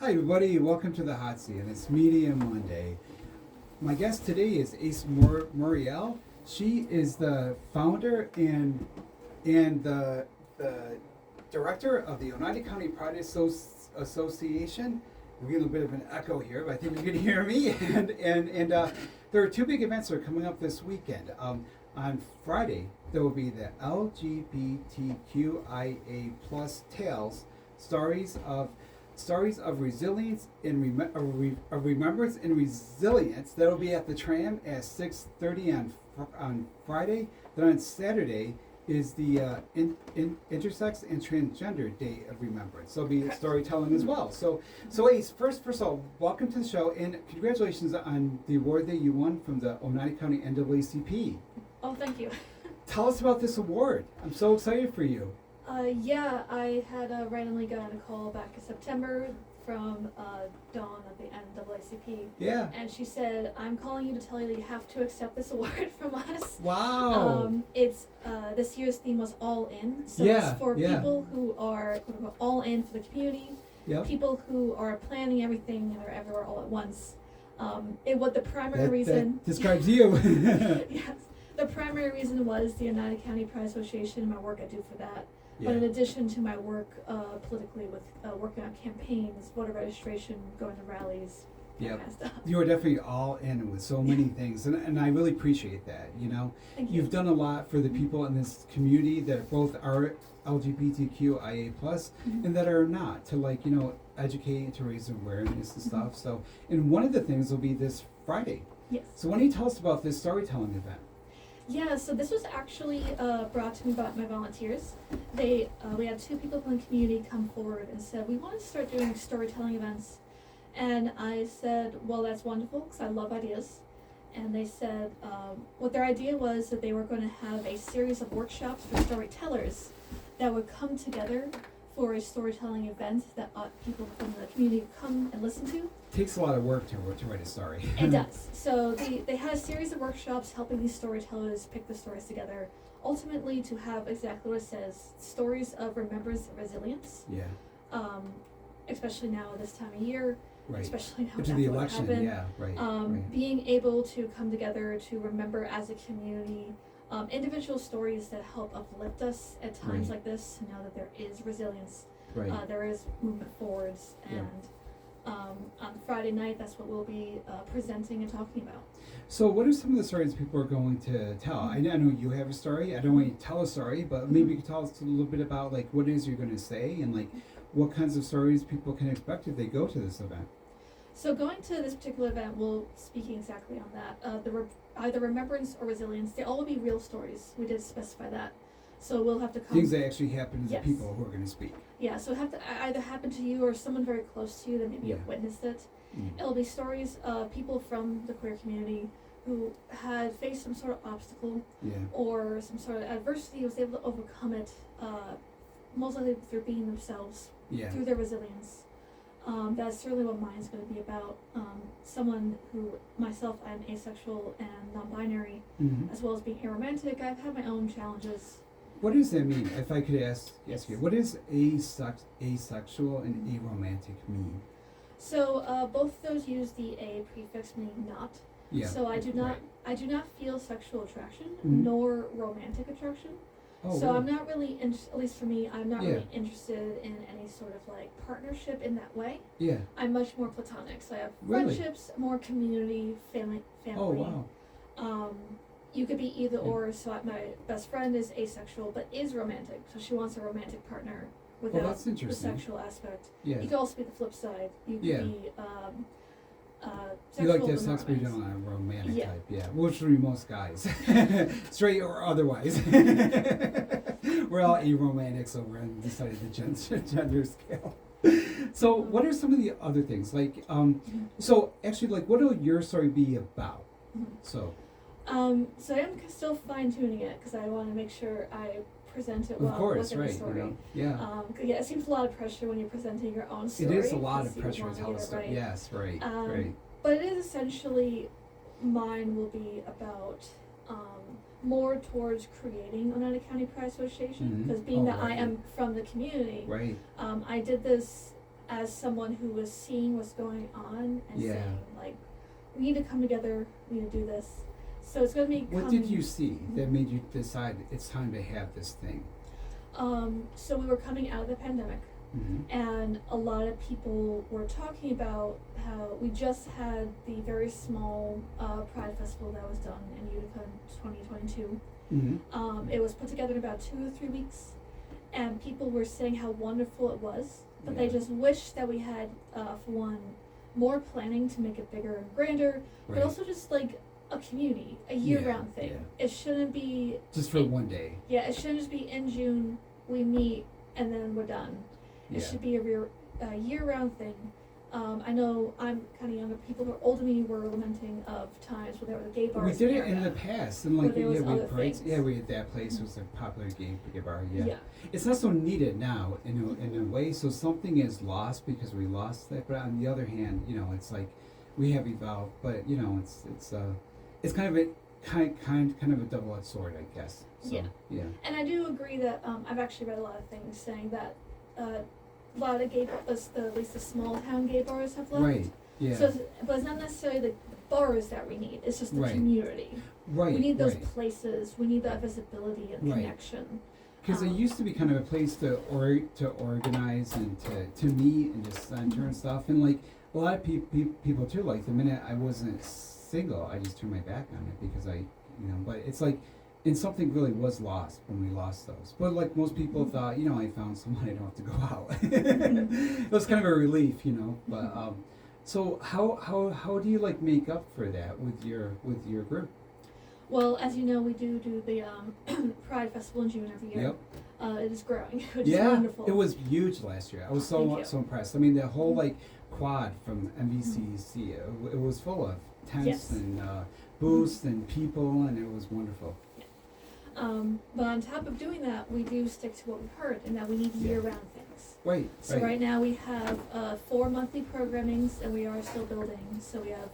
Hi everybody, welcome to the Hot Seat, and it's Media Monday. My guest today is Ace Morreal. She is the founder and the director of the Oneida County Pride Association. We're getting a bit of an echo here, but I think you can hear me. And there are two big events that are coming up this weekend. On Friday, there will be the LGBTQIA Tales, stories of resilience and remembrance and resilience. That'll be at the Tram at 6:30 on Friday. Then on Saturday is the Intersex and Transgender Day of Remembrance. So there'll be storytelling as well. So Ace, first of all, welcome to the show and congratulations on the award that you won from the Oneida County NAACP. Oh, thank you. Tell us about this award. I'm so excited for you. Yeah, I had randomly gotten a call back in September from Dawn of the NAACP. Yeah. And she said, I'm calling you to tell you that you have to accept this award from us. Wow. It's this year's theme was all in. So Yeah, it's for yeah. people who are quote unquote, all in for the community, Yep. people who are planning everything and are everywhere all at once. What the primary reason that describes you. yes. The primary reason was the Oneida County Pride Association and my work I do for that. Yeah. But in addition to my work politically with working on campaigns, voter registration, going to rallies, that Yep. kind of stuff. You are definitely all in with so many things, and I really appreciate that. You know, Thank you. you've done a lot for the people in this community that both are LGBTQIA Mhm. and that are not, to educate, to raise awareness and stuff. So, and one of the things will be this Friday. Yes. So why don't you tell us about this storytelling event? Yeah, so this was actually brought to me by my volunteers. We had two people from the community come forward and said, we want to start doing storytelling events. And I said, well, that's wonderful, because I love ideas. And they said what their idea was that they were going to have a series of workshops for storytellers that would come together for a storytelling event that people from the community come and listen to. It takes a lot of work to write a story. It does. So they had a series of workshops helping these storytellers pick the stories together, ultimately to have exactly what it says, stories of remembrance and resilience, Yeah. especially now this time of year, Right. especially now After after the what election, happened. yeah, right. Being able to come together to remember as a community, individual stories that help uplift us at times Right. like this, to know that there is resilience, Right. there is movement forwards, Yeah. and on Friday night, that's what we'll be presenting and talking about. So what are some of the stories people are going to tell? I know you have a story. I don't want you to tell a story, but maybe you could tell us a little bit about what it is you're going to say and what kinds of stories people can expect if they go to this event. So going to this particular event, we'll speaking exactly on that. Either remembrance or resilience, they all will be real stories. We did specify that. So we'll have to come. Things that actually happen to Yes. the people who are going to speak. Yeah, so it have to either happen to you or someone very close to you that maybe Yeah. have witnessed it. Mm. It'll be stories of people from the queer community who had faced some sort of obstacle Yeah. or some sort of adversity, was able to overcome it, most likely through being themselves, Yeah. through their resilience. That's certainly what mine's going to be about. Someone who, myself, I'm asexual and non-binary, Hmm. as well as being aromantic. I've had my own challenges. What does that mean? If I could ask you, what does asexual and aromantic mean? So both those use the a prefix meaning not. Yeah. So I do not Right. I do not feel sexual attraction Mhm. nor romantic attraction. Oh, So really? I'm not really at least for me, I'm not Yeah. really interested in any sort of partnership in that way. Yeah. I'm much more platonic. So I have Really? friendships, more community, family. Oh, wow. You could be either Yeah. or. So my best friend is asexual but is romantic. So she wants a romantic partner without that's the interesting. sexual aspect. Yeah. You could also be the flip side. You could Yeah. be You like sexual to have but sex, not but you don't romantic. want a romantic Yeah. type, yeah. Which would be most guys, straight or otherwise. We're all aromantic, so we're on this side of the gender scale. So, what are some of the other things? So actually, what will your story be about? Mhm. So, So I am still fine tuning it because I want to make sure I present it of well course, within right? the story. Yeah. 'Cause yeah, it seems a lot of pressure when you're presenting your own It story. is a lot of 'cause you pressure to wanna tell get a it story. right. Yes, right, Um, right. But it is essentially, mine will be about more towards creating Oneida County Pride Association Mhm. because being Oh, that I right. am from the community, Right. I did this as someone who was seeing what's going on and Yeah. saying, like, we need to come together, we need to do this. So it's going to be What did you see that made you decide it's time to have this thing? So we were coming out of the pandemic, Mm-hmm. and a lot of people were talking about how we just had the very small Pride Festival that was done in Utica in 2022. Mm-hmm. It was put together in about 2 or 3 weeks, and people were saying how wonderful it was, but they Yeah. just wished that we had, for one, more planning to make it bigger and grander, Right. but also just like a community, a year-round thing. Yeah. It shouldn't be Just for one day. Yeah, it shouldn't just be in June, we meet, and then we're done. It Yeah. should be a year-round thing. I know I'm kind of younger. People who are older than me were lamenting of times where there were the gay bars. We did it area. in the past, and like Where there was we other had parades. things. Yeah, we had that place was a popular gay bar. Yeah. Yeah. It's not so needed now in a way. So something is lost because we lost that. But on the other hand, it's like we have evolved. But it's kind of a kind of a double-edged sword, I guess. So, Yeah. Yeah. And I do agree that I've actually read a lot of things saying that a lot of the gay bars, at least the small town gay bars, have left. Right. Yeah. So, but it's not necessarily the bars that we need. It's just the Right. community. right. We need those Right. places. We need that visibility and Right. connection. Because it used to be kind of a place to organize and to meet and just turn stuff. And like a lot of people too, like the minute I wasn't single, I just turned my back on it because but it's like, and something really was lost when we lost those. But like most people thought, I found someone, I don't have to go out. It was kind of a relief, But so how do you like make up for that with your group? Well, as you know, we do the Pride Festival in June every year. Yep. It is growing, which is Yeah, wonderful. it was huge last year. I was Thank you. so impressed. I mean, the whole like quad from MVCC, it was full of tents Yes. and booths and people, and it was wonderful. But on top of doing that, we do stick to what we've heard, and that we need Yeah. year-round things. Right. So right now we have 4 monthly programmings, and we are still building. So we have,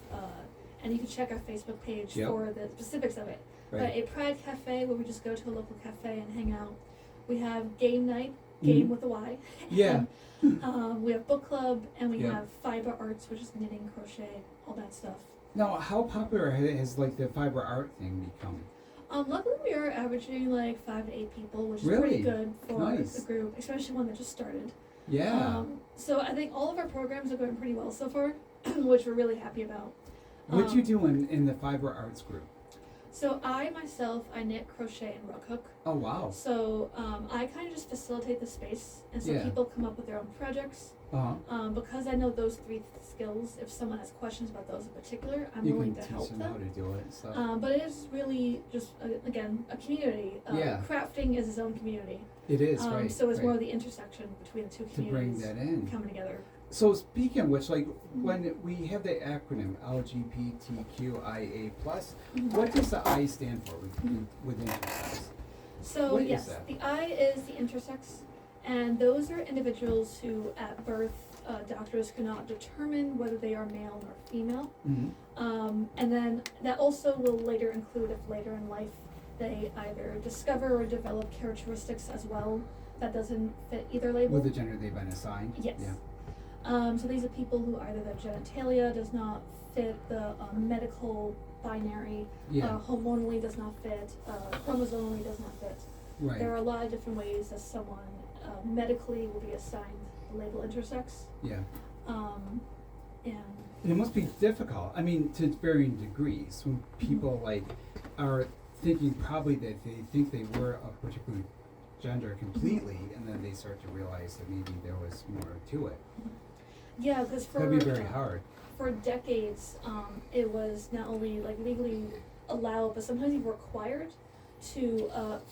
and you can check our Facebook page Yep. for the specifics of it. But Right. a Pride Cafe where we just go to a local cafe and hang out. We have game night, game Mhm. with a Y. Yeah. We have book club, and we Yep. have fiber arts, which is knitting, crochet, all that stuff. Now, how popular has like the fiber art thing become? Luckily we are averaging like 5 to 8 people, which is Really? pretty good for Nice. the group, especially one that just started. Yeah. So I think all of our programs are going pretty well so far, which we're really happy about. What you do in the fiber arts group? So I myself, I knit, crochet, and rug hook. Oh wow. So I kind of just facilitate the space, and so Yeah. people come up with their own projects. Because I know those 3 skills, if someone has questions about those in particular, I'm You willing can to teach help them how to them. do it. So But it is really just, again, a community. Yeah. Crafting is its own community. it is right. So it's right. more of the intersection between the two to bring communities that in. coming together. So speaking of which, like when we have the acronym LGBTQIA plus, what does the I stand for with Intersex? So What is yes, that? the I is the intersex, and those are individuals who at birth doctors cannot determine whether they are male or female. Mm-hmm. And then that also will later include if later in life they either discover or develop characteristics as well that doesn't fit either label. With the gender they've been assigned. Yes. Yeah. So these are people who either their genitalia does not fit the medical binary, Yeah. hormonally does not fit, chromosomally does not fit. Right. There are a lot of different ways that someone medically will be assigned the label intersex. Yeah. And And it must be difficult. I mean, to varying degrees, when people like are thinking probably that they think they were a particular gender completely, and then they start to realize that maybe there was more to it. yeah, because for That'd be very hard. for decades, it was not only like legally allowed, but sometimes even required to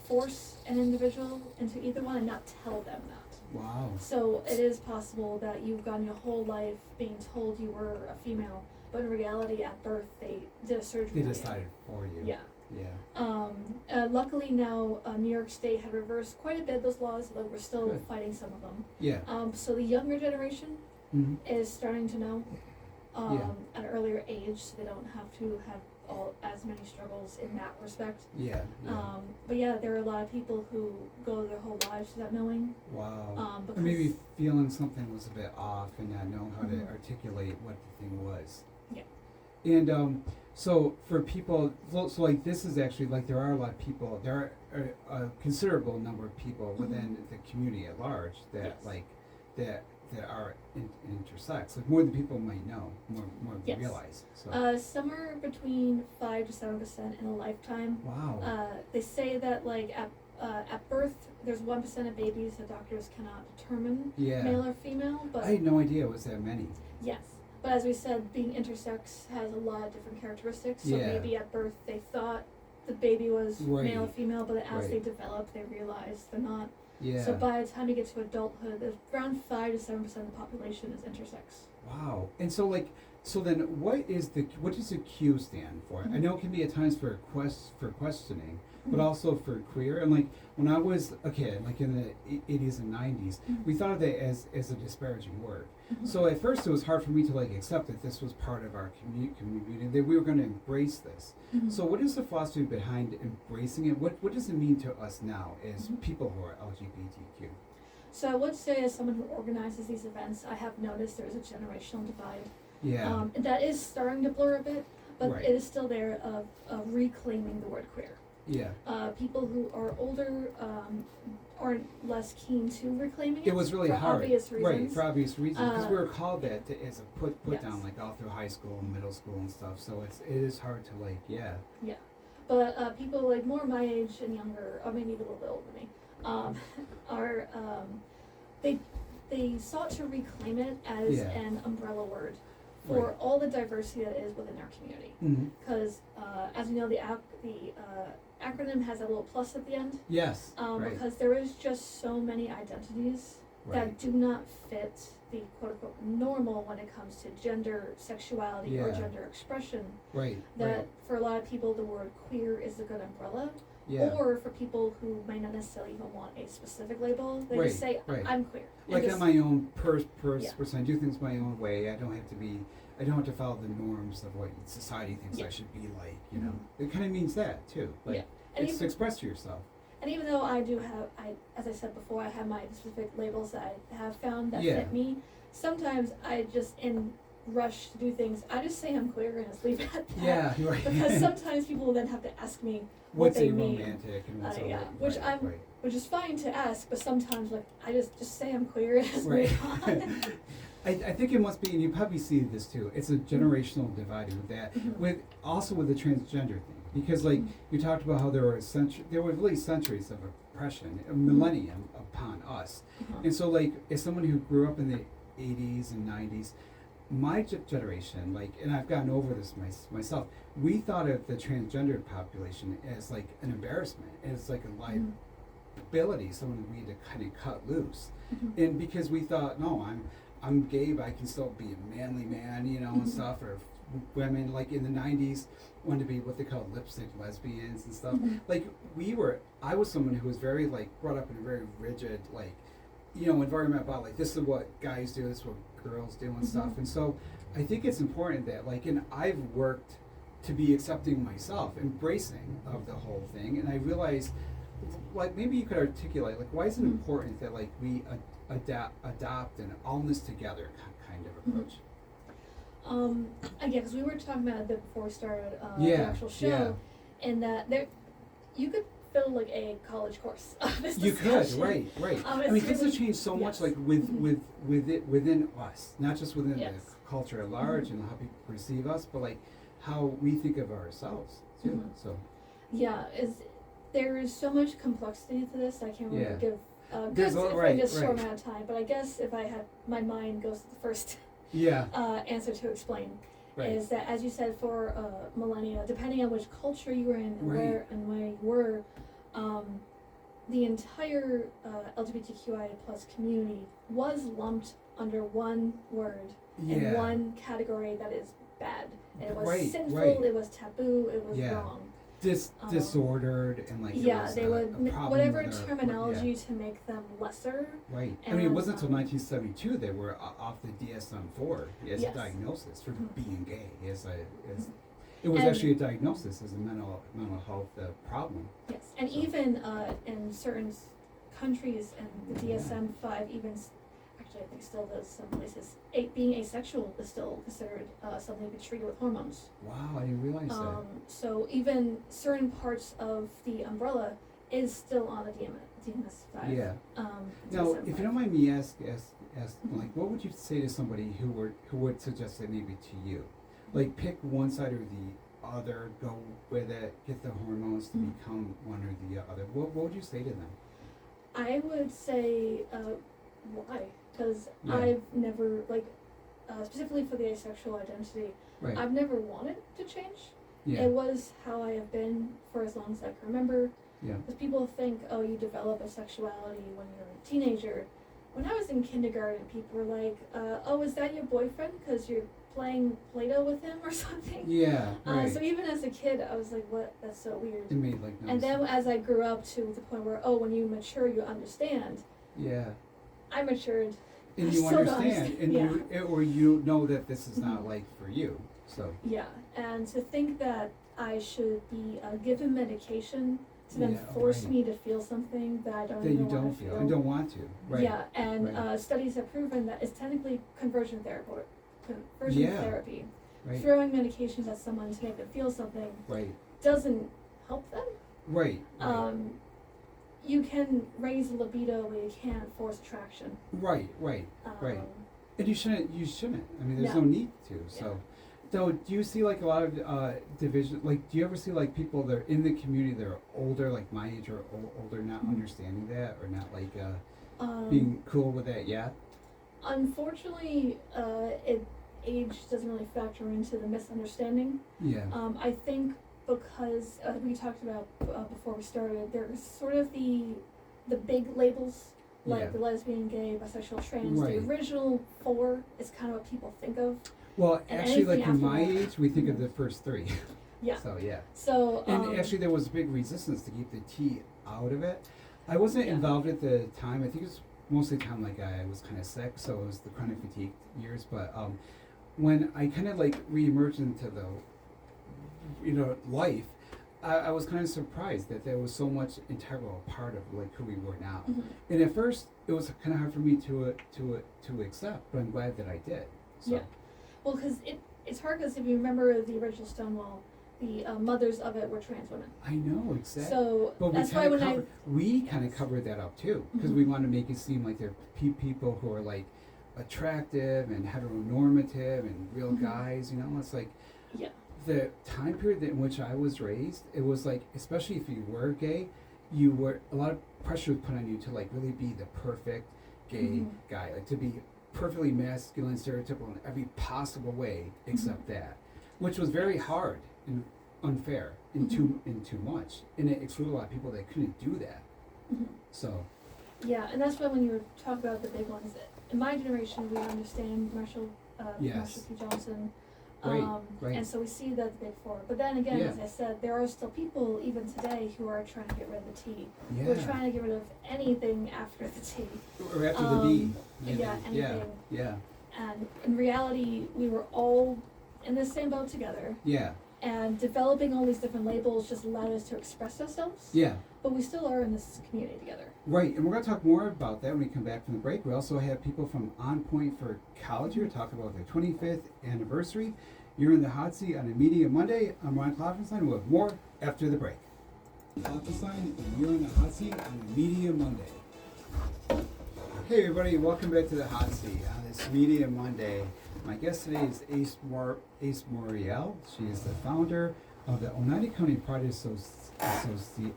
force an individual into either one and not tell them that. Wow. So it is possible that you've gone your whole life being told you were a female, but in reality at birth they did a surgery. They on you. decided for you. Yeah. Yeah. Luckily now New York State had reversed quite a bit of those laws, though we're still Good. fighting some of them. Yeah. So the younger generation Mm-hmm. is starting to know Yeah. at an earlier age, so they don't have to have as many struggles in that respect. Yeah. But yeah, there are a lot of people who go their whole lives without knowing. Wow. Because Maybe feeling something was a bit off and not knowing how to Mhm. articulate what the thing was. Yeah. And so for people, so like this is actually like there are a lot of people, there are a considerable number of people within the community at large that Yes. like that are intersex, like more than people might know, more Yes. realize. So Somewhere between 5 to 7% in a lifetime. wow. They say that like at birth, there's 1% of babies that doctors cannot determine Yeah. male or female. But I had no idea it was that many. yes, but as we said, being intersex has a lot of different characteristics. So Yeah. maybe at birth they thought the baby was male or Right. female, but as they Right. develop, they realize they're not. Yeah. So by the time you get to adulthood, there's around 5 to 7% of the population is intersex. Wow. And so like so then what does the Q stand for? I know it can be at times for questioning, but also for queer. And like when I was a kid, like in the 80s and 90s, we thought of it as a disparaging word. So at first it was hard for me to like accept that this was part of our community, that we were going to embrace this. So what is the philosophy behind embracing it? What does it mean to us now as people who are LGBTQ? So I would say, as someone who organizes these events, I have noticed there's a generational divide. Yeah. That is starting to blur a bit, but Right. it is still there of reclaiming the word queer. Yeah. People who are older aren't less keen to reclaiming it. It was really for hard, obvious right? reasons. For obvious reasons, because we were called that as a put Yes. down, like all through high school and middle school and stuff. So it is hard to like, yeah, Yeah, but people like more my age and younger, or maybe a little bit older than me, are they sought to reclaim it as Yeah. an umbrella word for Right. all the diversity that is within our community. Because as you know, the acronym has a little plus at the end. yes, right, Because there is just so many identities that right, do not fit the quote-unquote normal when it comes to gender, sexuality, or Yeah. gender expression. right, That right, for a lot of people, the word queer is a good umbrella. yeah. Or for people who might not necessarily even want a specific label, they Right, just say, right. I'm queer. And Like just- on my own Yeah. person, I do things my own way. I don't have to follow the norms of what society thinks Yeah. I should be like. You know, it kind of means that too. Like, Yeah. And it's to even, express to yourself. and even though I do have, as I said before, I have my specific labels that I have found that Yeah. fit me, sometimes I just, in rush to do things, I just say I'm queer and just leave it at that. Yeah, you're right. Because sometimes people will then have to ask me what What's they a mean. romantic and what's a Yeah, right, which right, I'm- right. Which is fine to ask, but sometimes like I just say I'm queer and just Right. move on. I think it must be, and you probably see this too. It's a generational divide with that, with the transgender thing, because like you talked about how there were really centuries of oppression, a millennium upon us, and so like as someone who grew up in the 80s and 90s, my generation, like, and I've gotten over this myself. We thought of the transgender population as like an embarrassment, as like a liability, someone we had to kind of cut loose, and because we thought, no, I'm gay, but I can still be a manly man, you know, and stuff. Or women, like in the 90s, wanted to be what they call lipstick lesbians and stuff. Like I was someone who was very like brought up in a very rigid, like, you know, environment about like this is what guys do, this is what girls do and stuff. And so I think it's important that like, and I've worked to be accepting myself, embracing of the whole thing, and I realized, like, maybe you could articulate, like, why is it important that like we adopt an all-ness together kind of approach? Again, because we were talking about it a bit before we started the Yeah, actual show, and that you could fill like a college course of this You could, discussion. right. I It's mean, things really- have changed so much, yes. like within us, not just within Yes. the culture at large and how people perceive us, but like how we think of ourselves too. So Yeah, there is so much complexity to this. I can't really Yeah. give good There's a- in right, this short right. amount of time. But I guess if I had my mind goes to the first yeah, answer to explain right, is that, as you said, for millennia, depending on which culture you were in and Right. where you were, the entire LGBTQIA plus community was lumped under one word and yeah, one category that is bad. And it was Right, sinful, right. it was taboo, it was Yeah. wrong. disordered and like Yeah, was they a would problem whatever with our- terminology yeah. to make them lesser. Right. I mean, it And, wasn't until 1972 they were off the DSM-4 as Yes. a diagnosis for being gay. It was And- actually a diagnosis as a mental health problem. Yes, and So- even in certain countries, and the DSM-5 even, actually I think still does some places, being asexual is still considered something to be treated with hormones. Wow, I didn't realize that. So even certain parts of the umbrella is still on the DMS-5. Yeah. Now, DSM-5. if you don't mind me ask, like, what would you say to somebody who would suggest that maybe to you? Like, pick one side or the other, go with it, get the hormones to become one or the other. What would you say to them? I would say, why? Because Yeah. I've never, specifically for the asexual identity, Right. I've never wanted to change. Yeah. It was how I have been for as long as I can remember. Yeah. Because people think, oh, you develop a sexuality when you're a teenager. When I was in kindergarten, people were like, oh, is that your boyfriend? Because you're playing Play-Doh with him or something? Yeah. Right. So even as a kid, I was like, what? That's so weird. It made like no And then sense. as I grew up to the point where, oh, when you mature, you understand. Yeah. I matured. And I you still don't understand, and yeah. you know that this is not like for you. So. Yeah, and to think that I should be given medication to then Yeah, force right. me to feel something that I don't That you even don't want to feel and don't want to. Right. Yeah, and Right. Studies have proven that it's technically conversion therapy. Yeah. Therapy. Right. Throwing medications at someone to make them feel something Right. doesn't help them. Right. Right. You can raise libido, but you can't force attraction. Right. Right. Right. And you shouldn't. I mean, there's No. no need to. So, though, do you see like a lot of division? Like, do you ever see like people that are in the community that are older, like my age or older, not understanding that or not like being cool with that yet? Unfortunately, age doesn't really factor into the misunderstanding. Yeah. I think because we talked about before we started, there's sort of the big labels like Yeah. the lesbian, gay, bisexual, trans. Right. The original 4 is kind of what people think of. Well, And actually, like anything in my after that. age, we think of the first 3. Yeah. So yeah. So And actually, there was a big resistance to keep the T out of it. I wasn't Yeah. involved at the time. I think it was mostly time like I was kind of sick, so it was the chronic fatigue years. But when I kind of like reemerged into the, life, I was kind of surprised that there was so much integral part of like who we were now. Mhm. And at first, it was kind of hard for me to accept, but I'm glad that I did. So. Yeah. Well, because it's hard because if you remember the original Stonewall, the mothers of it were trans women. I know exactly. So But that's why when we kind of covered that up too, because we want to make it seem like they're people who are like attractive and heteronormative and real guys. It's like yeah. the time period in which I was raised. It was like, especially if you were gay, you were a lot of pressure was put on you to like really be the perfect gay guy, like to be perfectly masculine, stereotypical in every possible way except that, which was very hard and unfair and too much, and it excluded a lot of people that couldn't do that. So Yeah, and that's why when you were talking about the big ones, in my generation, we understand Marshall P. Johnson, Right. and so we see that the big 4. But then again, Yeah. as I said, there are still people even today who are trying to get rid of the T. yeah, We're trying to get rid of anything after the T. or after the B. Yeah, anything. Yeah. And in reality, we were all in the same boat together. Yeah. And developing all these different labels just allowed us to express ourselves. Yeah. But we still are in this community together. Right, and we're going to talk more about that when we come back from the break. We also have people from On Point for College here to talk about their 25th anniversary. You're in the hot seat on a Media Monday. I'm Ron Klopfenstein. We'll have more after the break. Klopfenstein, and you're in the hot seat on a Media Monday. Hey everybody, welcome back to the hot seat on this Media Monday. My guest today is Ace Morreal. She is the founder of the Oneida County Pride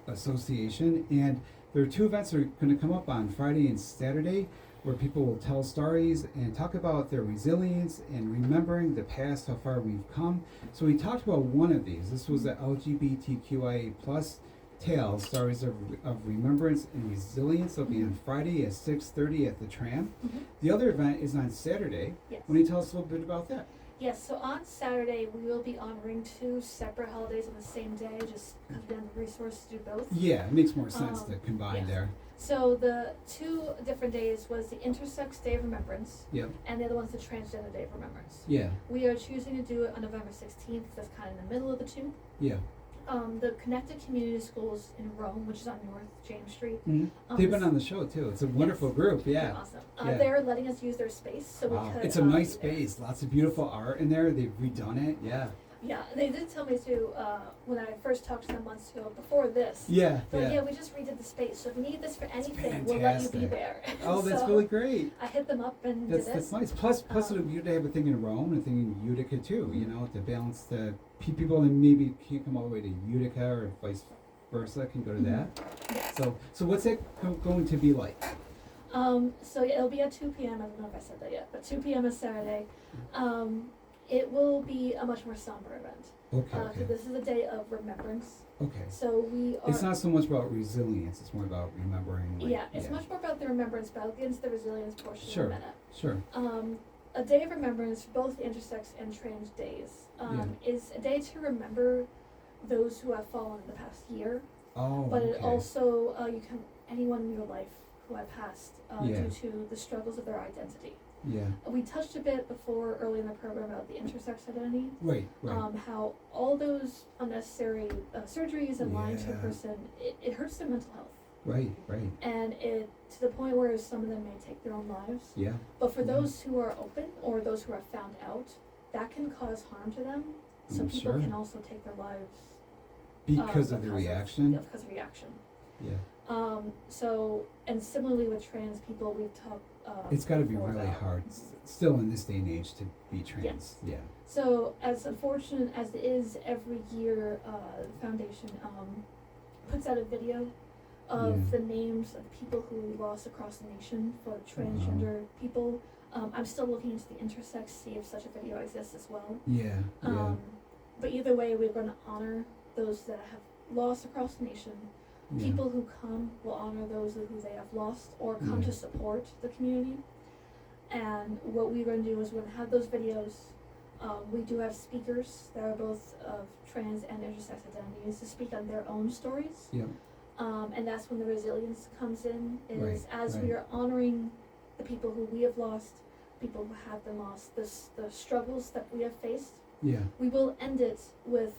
Association, and there are 2 events that are going to come up on Friday and Saturday where people will tell stories and talk about their resilience and remembering the past, how far we've come. So we talked about one of these. This was the LGBTQIA plus Tales, Stories of Remembrance and Resilience. It'll be on Friday at 6:30 at the Tram. The other event is on Saturday. Yes. Why don't you tell us a little bit about that? Yes, so on Saturday, we will be honoring 2 separate holidays on the same day, just because we don't have the resources to do both. Yeah, it makes more sense to combine yes. there. So the 2 different days was the Intersex Day of Remembrance, Yep. and the other one's the Transgender Day of Remembrance. Yeah. We are choosing to do it on November 16th, that's kind of in the middle of the 2. Yeah. The Connected Community Schools in Rome, which is on North James Street. Mm-hmm. They've been on the show too. It's a wonderful group. Yeah. Awesome. Yeah. They're letting us use their space, so Wow. we could. It's a nice space. Lots of beautiful art in there. They've redone it. Yeah. Yeah, they did tell me too, when I first talked to them months ago, before this. Yeah. But yeah. we just redid the space, so if you need this for anything, we'll let you be fantastic. there. Oh, that's So really great. I hit them up and That's did it. that's nice. Plus it'll be good to have a thing in Rome and a thing in Utica too. You know, to balance the people that maybe can't come all the way to Utica or vice versa can go to that. Yes. So what's it going to be like? So yeah, it'll be at 2 p.m. I don't know if I said that yet, but 2 p.m. is Saturday. It will be a much more somber event. Okay. Okay. This is a day of remembrance. Okay. So we are. It's not so much about resilience; it's more about remembering. Like, it's much more about the remembrance, but I'll get into the resilience portion Sure. in a minute. Sure. A day of remembrance for both the intersex and trans days is a day to remember those who have fallen in the past year. Oh. But okay. it also you can anyone in your life who have passed Yeah. due to the struggles of their identity. Yeah. We touched a bit before early in the program about the intersex identity. Right. Right. How all those unnecessary surgeries and lying to a Yeah. person, it hurts their mental health. Right. Right. And it to the point where some of them may take their own lives. Yeah. But for Mhm. those who are open or those who are found out, that can cause harm to them. So I'm people sure. can also take their lives Because of the reaction. because of reaction. Yeah. So and similarly with trans people, we've talked. It's got to be before really about- hard, still in this day and age, to be trans. Yes. Yeah. So as unfortunate as it is, every year the foundation puts out a video of Yeah. the names of the people who we lost across the nation for transgender people. I'm still looking into the intersex, see if such a video exists as well. Yeah. Yeah. But either way, we're going to honor those that have lost across the nation. Yeah. People who come will honor those who they have lost or come Yeah. to support the community. And what we're going to do is we're going to have those videos. We do have speakers that are both of trans and intersex identities to speak on their own stories. Yep. And that's when the resilience comes in, is Right, as right. we are honoring the people who we have lost, people who have been lost, the struggles that we have faced. Yeah. We will end it with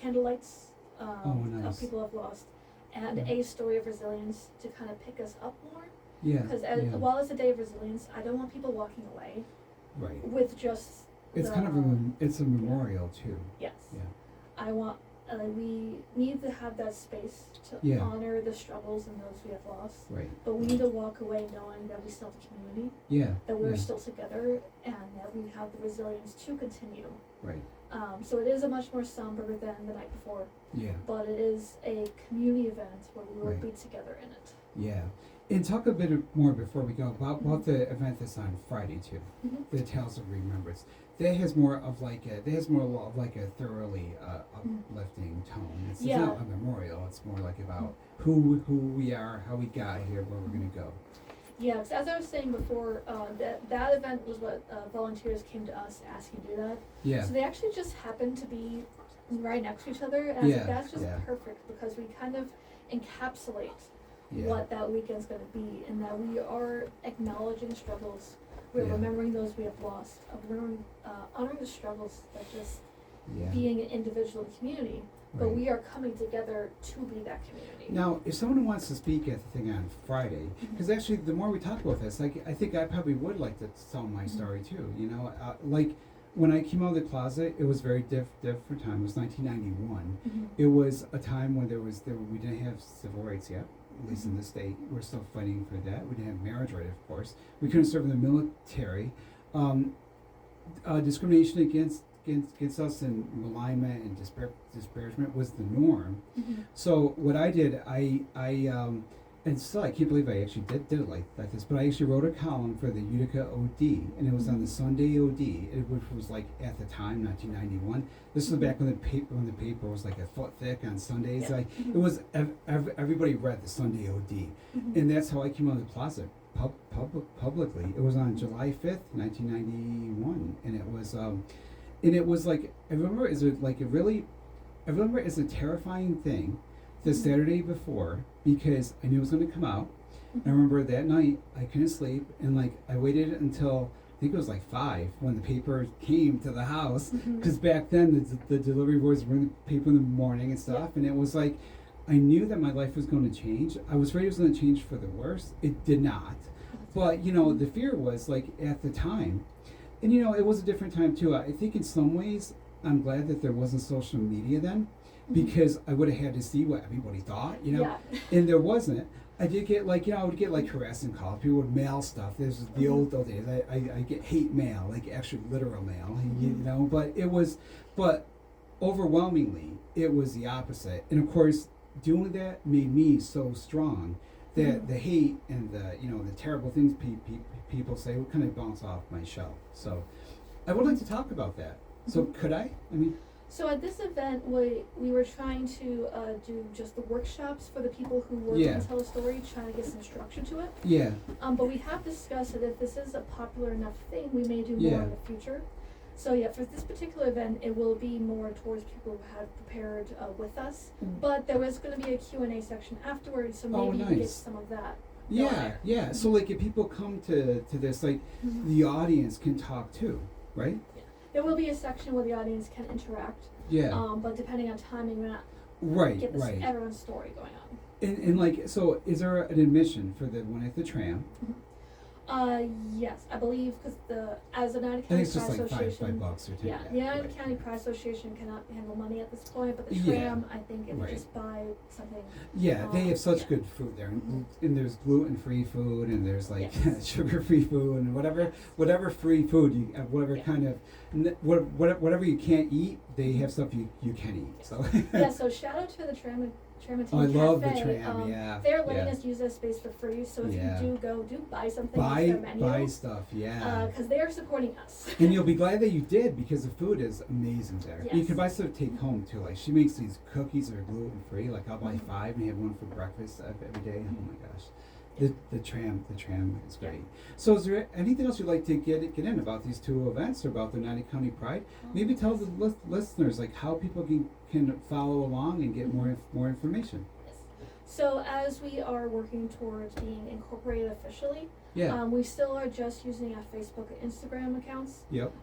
candlelights nice. of people have lost, and Yeah. a story of resilience to kind of pick us up more. Yeah. Because yeah. while it's a day of resilience, I don't want people walking away Right. with just It's the, kind of it's a memorial too. yes. Yeah. I want we need to have that space to Yeah. honor the struggles and those we have lost, Right. but we need to walk away knowing that we still have a community, Yeah. that we're yeah. still together, and that we have the resilience to continue. Right. So it is a much more somber than the night before, Yeah. but it is a community event where we will Right. be together in it. Yeah. And talk a bit more before we go about the event that's on Friday too, Mhm. the Tales of Remembrance. That has more of like a thoroughly uplifting tone. It's Yeah. not a memorial. It's more like about who we are, how we got here, where we're gonna go. Yeah, 'cause as I was saying before, that event was what volunteers came to us asking to do that. Yeah. So they actually just happened to be right next to each other, and I was Yeah, like, that's just yeah. perfect because we kind of encapsulate Yeah. what that weekend's going to be, and that we are acknowledging struggles. We're Yeah. remembering those we have lost, honoring the struggles that just Yeah. being an individual in the community, but Right. we are coming together to be that community. Now, if someone wants to speak at the thing on Friday, Mm-hmm. because actually, the more we talk about this, like I think I probably would like to tell my story too. You know, like when I came out of the closet, it was very different time. It was 1991. Mhm. It was a time when we didn't have civil rights yet, at least in the state. We're still fighting for that. We didn't have marriage right, of course. We couldn't serve in the military. Discrimination against us and malignment and disparagement was the norm. Mhm. So what I did, and still I can't believe I actually did it like this, but I actually wrote a column for the Utica OD, and it was on the Sunday OD, which was like at the time 1991. This was back when the paper was like a foot thick on Sundays. Yeah. Like it was everybody read the Sunday OD, Mhm. and that's how I came out of the closet publicly. It was on July 5th, 1991, and it and it was like, I remember as a terrifying thing the Saturday before, because I knew it was going to come out. I remember that night I couldn't sleep, and like I waited until I think it was like 5 when the paper came to the house, because back then the delivery boys were bringing the paper in the morning and stuff, and it was like I knew that my life was going to change. I was afraid it was going to change for the worse. It did not, but the fear was like at the time, and it was a different time too. I think in some ways I'm glad that there wasn't social media then, because I would have had to see what everybody thought, and there wasn't. I did get I would get harassing calls. People would mail stuff. There's the old days. I get hate mail, like actually literal mail, but overwhelmingly it was the opposite. And of course, doing that made me so strong that the hate and the terrible things people say would kind of bounce off my shell. So I would like to talk about that. So could I? So at this event, we were trying to do just the workshops for the people who were going to tell a story, trying to get some structure to it. Yeah. But we have discussed that if this is a popular enough thing, we may do more in the future. So for this particular event, it will be more towards people who have prepared with us. But there was going to be a Q&A section afterwards, so maybe you can get some of that. Yeah. So like if people come to this, like the audience can talk too, right? There will be a section where the audience can interact. Yeah. But depending on timing, we're not get everyone's story going on. And so is there an admission for the one at the Tram? Yes, I believe, because as an Oneida County Pride Association, $5 or $10. The Oneida County Pride Association cannot handle money at this point, but the Tram, I think, if you just buy something. Yeah, they have such good food there, and there's gluten-free food, and there's sugar-free food, and whatever free food you, kind of, whatever you can't eat, they have stuff you can eat. So so shout out to the Tramontane Cafe. I love the Tram. They're letting us use their space for free, so if you do buy something off their menu. Buy stuff, because they are supporting us. And you'll be glad that you did, because the food is amazing there. Yes. You can buy stuff to take home too. Like she makes these cookies that are gluten free. Like I'll buy 5 and have one for breakfast every day. Oh my gosh. The tram is great. So is there anything else you'd like to get in about these 2 events or about the Oneida County Pride? Maybe tell the listeners like how people can follow along and get more information. Yes. So as we are working towards being incorporated officially, we still are just using our Facebook and Instagram accounts. Yep.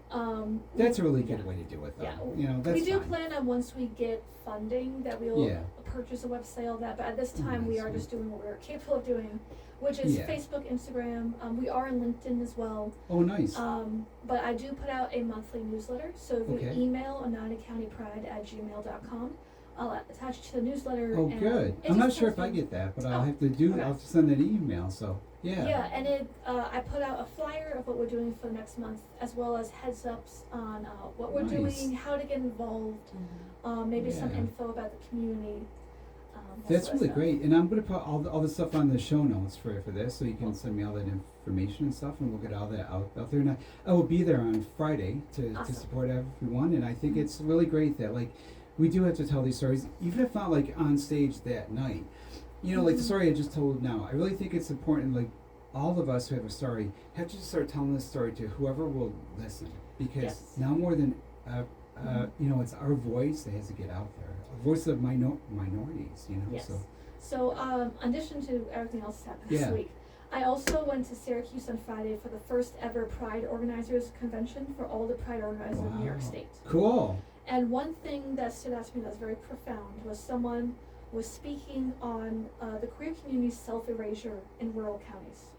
That's a really good way to do it, though. That's we do plan on once we get funding that we'll purchase a website, all that. But at this time, we are just doing what we're capable of doing, which is Facebook, Instagram. We are on LinkedIn as well. Oh, nice. But I do put out a monthly newsletter. So if you email oneidacountypride@gmail.com, I'll attach it to the newsletter. Oh, good. I'm not sure if I get that, but I'll have to do. Okay. I'll have to send an email. So yeah, and I put out a flyer of what we're doing for next month, as well as heads ups on what we're doing, how to get involved, maybe some info about the community. That's really great, and I'm going to put all the stuff on the show notes for this, so you can send me all that information and stuff, and we'll get all that out there. And I will be there on Friday to support everyone, and I think it's really great that we do have to tell these stories, even if not on stage that night. Like the story I just told now, I really think it's important, all of us who have a story have to just start telling this story to whoever will listen, because now more than it's our voice that has to get out there, a voice of minorities, Yes. So in addition to everything else that's happened this week, I also went to Syracuse on Friday for the first ever Pride Organizers Convention for all the Pride organizers of New York State. Cool. And one thing that stood out to me that was very profound was someone was speaking on the queer community's self-erasure in rural counties.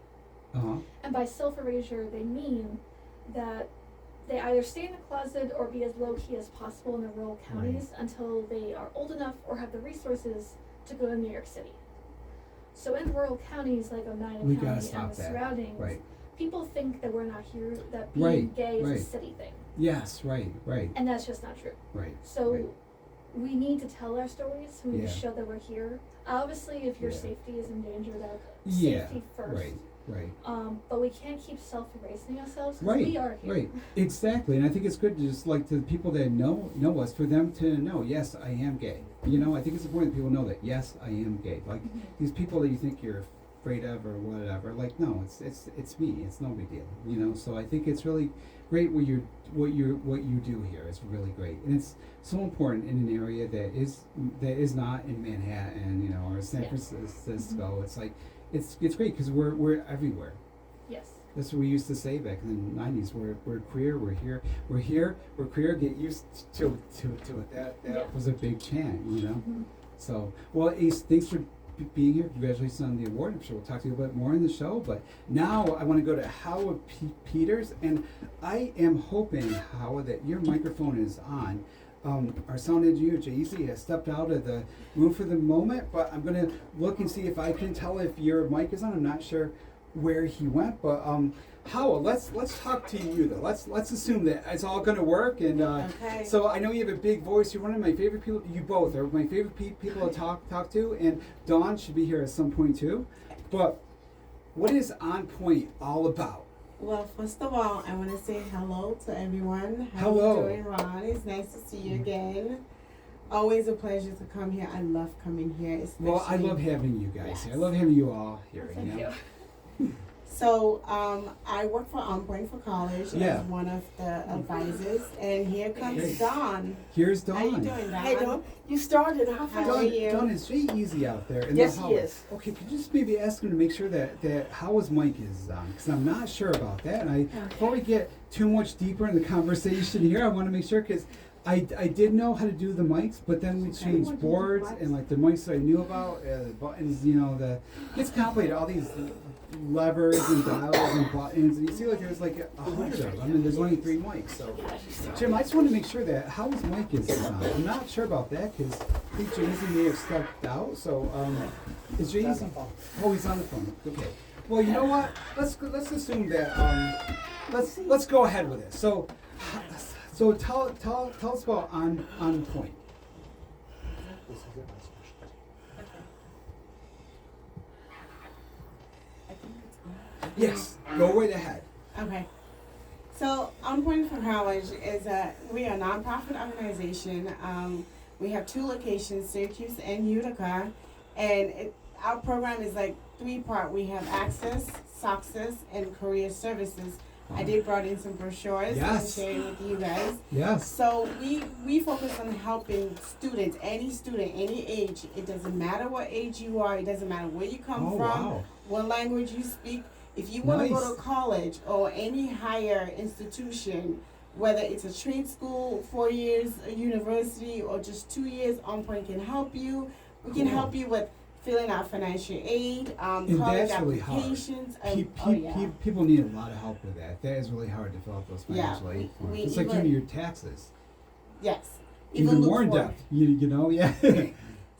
And by self-erasure, they mean that they either stay in the closet or be as low-key as possible in the rural counties until they are old enough or have the resources to go to New York City. So in rural counties like Oneida County and the surroundings, people think that we're not here, that being gay is a city thing. Yes, right. And that's just not true. So we need to tell our stories, we need to show that we're here. Obviously, if your safety is in danger, that's safety first. Right. But we can't keep self-erasing ourselves, because we are here. Right, exactly. And I think it's good to just to the people that know us, for them to know, yes, I am gay. I think it's important that people know that, yes, I am gay. These people that you think you're afraid of or whatever. Like, no, it's me. It's no big deal, you know. So I think it's really great what you do here. It's really great, and it's so important in an area that is not in Manhattan, you know, or San Francisco. It's like it's great because we're everywhere. Yes. That's what we used to say back in the 90s. We're queer. We're queer. Get used to it. That was a big chant, you know. Mm-hmm. So, well, Ace, thanks for being here. Congratulations on the award. I'm sure we'll talk to you a bit more in the show. But now I want to go to Hawa Peters, and I am hoping, Hawa, that your microphone is on. Our sound engineer, Jay-Z, has stepped out of the room for the moment, but I'm going to look and see if I can tell if your mic is on. I'm not sure where he went, but Hawa, let's talk to you though. Let's assume that it's all going to work. And okay. So I know you have a big voice. You're one of my favorite people. You both are my favorite people to talk to. And Dawn should be here at some point too. But what is On Point all about? Well, first of all, I want to say hello to everyone. How Hello. you doing, Ron? It's nice to see you again. Always a pleasure to come here. I love coming here. Well, I love having you guys Yes. here. I love having you all here. Thank you know? you. So, I work for On Point for College Yeah. as one of the advisors, and here comes Great. Dawn. Here's How you Dawn. doing, Dawn? Hey, Dawn, you started off. How are you? Dawn, is Jay easy out there in Yes, the he house? is. Okay, could you just maybe ask him to make sure that Howa's mic is on? Because I'm not sure about that. And before we get too much deeper in the conversation here, I want to make sure, because I did know how to do the mics, but then we changed boards and like the mics that I knew about, the buttons, you know, it's complicated, all these levers and dials and buttons, and you see like there's like 100 of them, and there's only 3 mics. So, Jim, I just want to make sure that Howa's mic is on. I'm not sure about that because I think Jay-Z may have stepped out. So, is Jay-Z? Oh, he's on the phone. Okay. Well, you know what? Let's assume that let's go ahead with it. So tell us about On Point. Yes, go right ahead. Okay. So, On Point for College is we are a nonprofit organization. We have 2 locations, Syracuse and Utica, and our program is like 3-part. We have Access, Success, and Career Services. I did brought in some brochures Yes. and sharing with you guys. Yes. So we focus on helping students, any student, any age. It doesn't matter what age you are. It doesn't matter where you come from, Wow. what language you speak. If you want to Nice. go to college or any higher institution, whether it's a trade school, 4 years, a university, or just 2 years, On Point can help you. We can Cool. help you with filling out financial aid, And college that's really hard. applications. People need a lot of help with that. That is really hard to fill out those Yeah, financial aid forms. we It's like even- doing your taxes. Yes. Even look more in for depth. You know, yeah.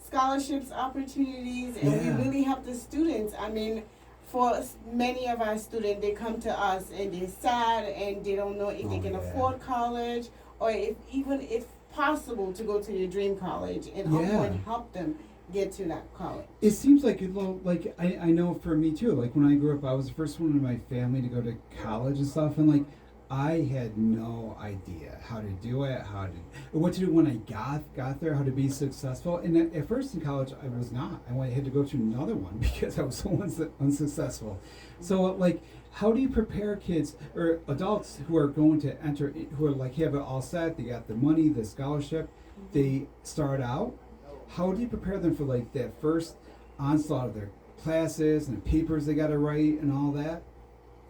scholarships, opportunities, and Yeah. we really help the students. I mean, for many of our students, they come to us and they're sad and they don't know if they can afford college or if possible to go to their dream college, and Yeah. Point help them get to that college. It seems like I know for me too. Like when I grew up, I was the first one in my family to go to college and stuff, and like I had no idea how to do it, what to do when I got there, how to be successful. And at first in college, I was not. I had to go to another one because I was so unsuccessful. So like, how do you prepare kids or adults who are going to enter, who are like have it all set? They got the money, the scholarship. They start out. How do you prepare them for like that first onslaught of their classes and papers they got to write and all that?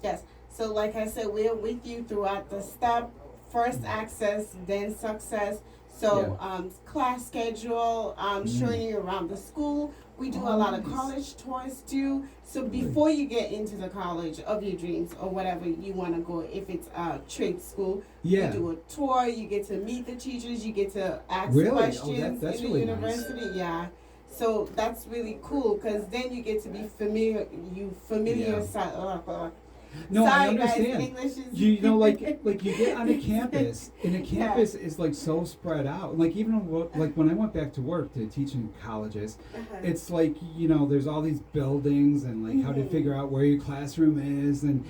Yes. So like I said, we're with you throughout the step. First access, then success. So class schedule, showing you around the school. We do a lot of college tours too. So before you get into the college of your dreams or whatever you want to go, if it's a trade school, you do a tour. You get to meet the teachers. You get to ask questions that's in the really university. Nice. Yeah. So that's really cool because then you get to be familiar. No, Sorry, I understand. Guys, English is You know, like you get on a campus, and a campus is like so spread out. Like even like when I went back to work to teach in colleges, it's like there's all these buildings and like how to figure out where your classroom is, and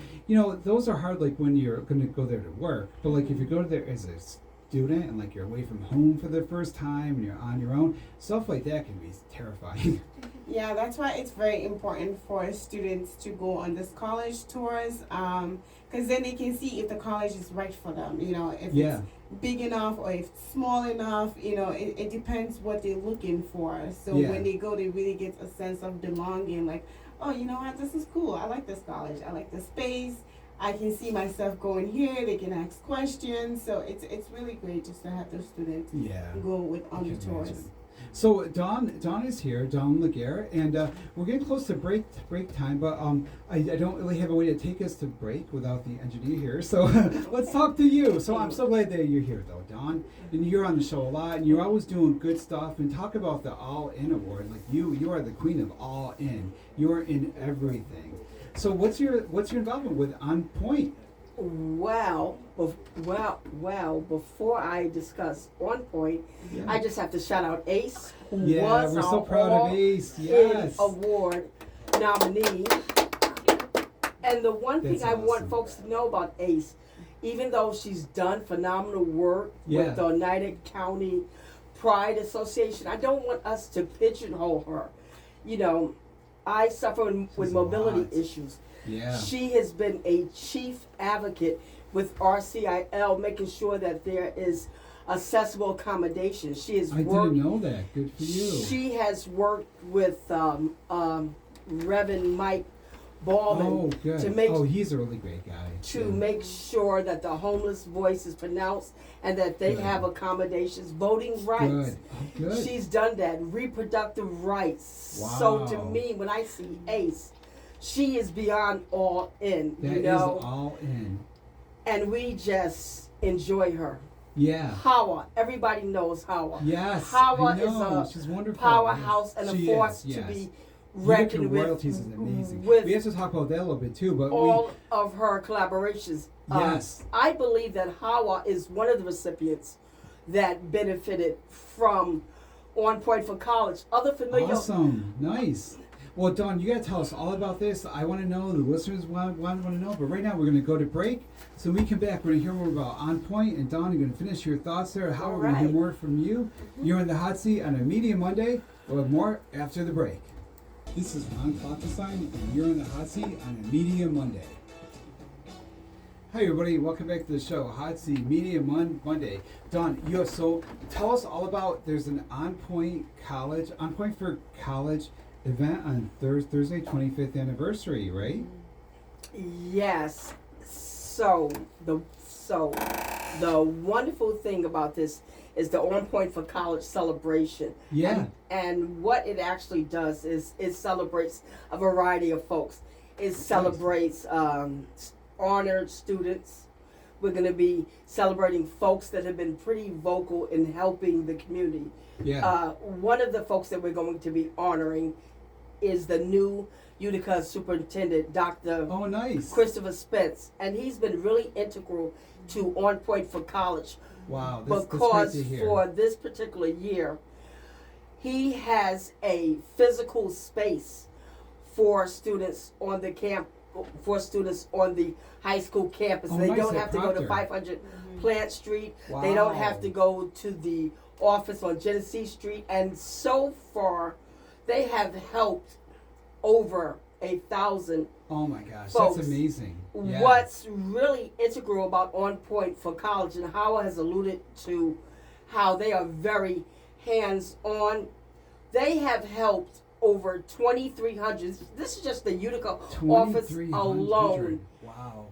those are hard. Like when you're going to go there to work, but like if you go there as student and like you're away from home for the first time and you're on your own, stuff like that can be terrifying. Yeah, that's why it's very important for students to go on this college tours, because then they can see if the college is right for them. You know, if Yeah. it's big enough or if it's small enough. You know, it depends what they're looking for. So Yeah. when they go, they really get a sense of belonging. Like, oh, you know what, this is cool. I like this college. I like the space. I can see myself going here. They can ask questions. So it's really great just to have those students Yeah. go with on I the can tours. imagine. So Dawn is here, Dawn LaGuerre, and we're getting close to break time, but I don't really have a way to take us to break without the engineer here. So let's talk to you. So I'm so glad that you're here, though, Dawn, and you're on the show a lot, and you're always doing good stuff. And talk about the All In Award. Like you are the queen of All In. You're in everything. So what's your involvement with On Point? Well, before I discuss On Point, Yeah. I just have to shout out Ace, who Yeah, was we're our so proud of Ace. All-In Yes. Award nominee. And the one thing That's I want awesome. folks to know about Ace, even though she's done phenomenal work Yeah. with the Oneida County Pride Association, I don't want us to pigeonhole her. You know, I suffer with She's a mobility lot. issues. Yeah. She has been a chief advocate with RCIL, making sure that there is accessible accommodation. She has I worked. didn't know that. Good for you. She has worked with Reverend Mike Ballman Oh, good. to make he's a really great guy. to Yeah. make sure that the homeless voice is pronounced and that they Good. have accommodations, voting rights. Good. Oh, good. She's done that. Reproductive rights. So to Wow. me, when I see Ace, she is beyond all in. That you is know, all in. and we just enjoy her. Yeah. Hawa, everybody knows Hawa. Yes. Hawa I is know. a She's wonderful. powerhouse Yes. and a She force is, to yes. be Unit reckoned to with. royalties is amazing. with We have to talk about that a little bit too, but all of her collaborations. Yes. I believe that Hawa is one of the recipients that benefited from On Point for College. Other familiar. Awesome. Nice. Well, Dawn, you got to tell us all about this. I want to know. The listeners want to know. But right now, we're going to go to break. So when we come back, we're going to hear more about On Point. And Dawn, you're going to finish your thoughts there. How we're going to hear Alright. more from you. You're in the hot seat on a Media Monday. We'll have more after the break. This is Ron Klopfenstein, and you're in the hot seat on a Media Monday. Hi everybody, welcome back to the show, Hot Seat Media Monday. Dawn, tell us all about, there's an On Point for College event on Thursday, 25th anniversary, right? Yes. So the wonderful thing about this is the On Point for College celebration. Yeah. And what it actually does is it celebrates a variety of folks. It celebrates honored students. We're going to be celebrating folks that have been pretty vocal in helping the community. Yeah. One of the folks that we're going to be honoring is the new Utica superintendent, Dr. Oh, nice. Christopher Spence, and he's been really integral to On Point for College. Wow, that's Because great to hear. for this particular year, he has a physical space for students on the for students on the high school campus. Oh, They nice, don't at have to go to Proctor. 500 Plant Street. Wow. They don't have to go to the office on Genesee Street. And so far, they have helped over 1,000. Oh my gosh, folks. that's amazing. Yeah. What's really integral about On Point for College, and Hawa has alluded to how they are very hands-on. They have helped over 2,300. This is just the Utica office 2,300. alone. Wow.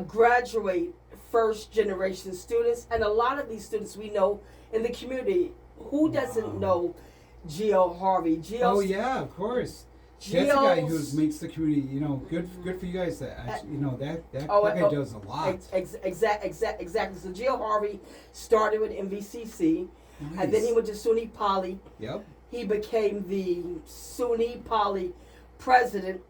Graduate first-generation students, and a lot of these students we know in the community. Who doesn't Wow. know Gio Harvey? Gio's Oh yeah, of course. That's a guy who Gio's- makes the community, good for you guys that actually, that Oh, guy oh, does a lot. Exactly. So Gio Harvey started with MVCC, Nice. and then he went to SUNY Poly. Yep. He became the SUNY Poly president,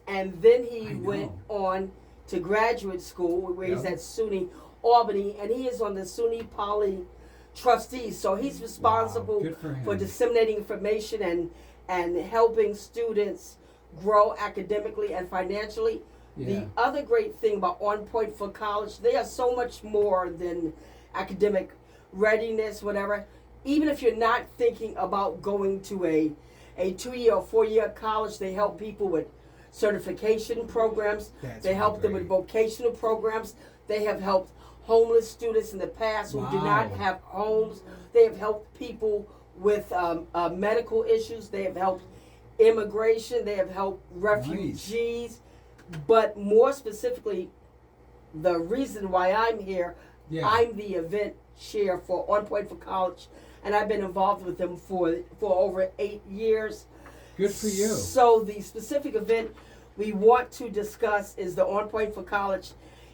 and then he I went know. on to graduate school, where he's Yep. at SUNY Albany, and he is on the SUNY Poly trustees. So he's responsible Good for him. for disseminating information and helping students grow academically and financially. Yeah. The other great thing about On Point for College, they are so much more than academic readiness, whatever. Even if you're not thinking about going to a 2-year or 4-year college, they help people with certification programs. They help them with vocational programs. They have helped homeless students in the past who did not have homes. They have helped people with medical issues. They have helped immigration. They have helped refugees. But more specifically, the reason why I'm here, I'm the event chair for On Point for College, and I've been involved with them for over 8 years. Good for you. So the specific event we want to discuss is the On Point for College